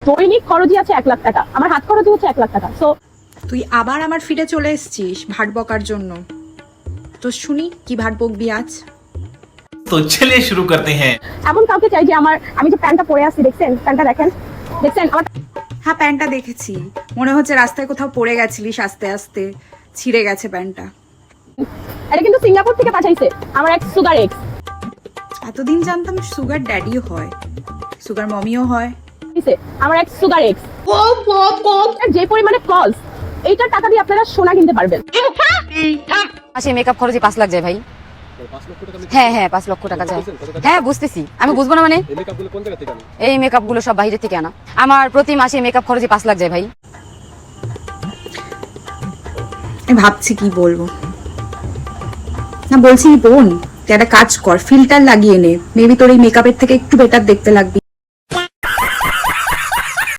দৈনিক খরচই আছে 1 লাখ টাকা, আমার হাত খরচই হচ্ছে 1 লাখ টাকা। সো তুই আবার আমার ফিডে চলে এসেছিস ভাট বকার জন্য। তো শুনি কি ভাট বকবি আজ। तो चलिए शुरू करते हैं। এমন কাউকে চাই যে আমি যে প্যান্টটা পরে আসছি, দেখছেন প্যান্টটা, দেখছেন আমার। হ্যাঁ প্যান্টটা দেখেছি, মনে হচ্ছে রাস্তায় কোথাও পড়ে গেছিলিস, আস্তে আস্তে ছিঁড়ে গেছে প্যান্টটা। এটা কিন্তু সিঙ্গাপুর থেকে পাঠাইছে আমার এক সুগার এক্স। এতদিন জানতাম সুগার ড্যাডিও হয়, সুগার মমিও হয়। আমার এক সুগার এক্স। যে পরিমাণে কলস, এইটার টাকা দিয়ে আপনারা সোনা কিনতে পারবেন। মাসে মেকআপ খরচে 5 লাখ যায় ভাই। হ্যাঁ হ্যাঁ 5 লক্ষ টাকা যায়। হ্যাঁ বুঝতেছি, আমি বুঝবো না মানে? এই মেকআপ গুলো সব বাইরে থেকে আনা। আমার প্রতি মাসে মেকআপ খরচে 5 লাখ যায় ভাই। আমি ভাবছি কি বলবো না, বলছি বোন তুই একটা কাজ কর, ফিল্টার লাগিয়ে নে, মেবি তোর এই মেকআপের থেকে একটু বেটার দেখতে লাগবে।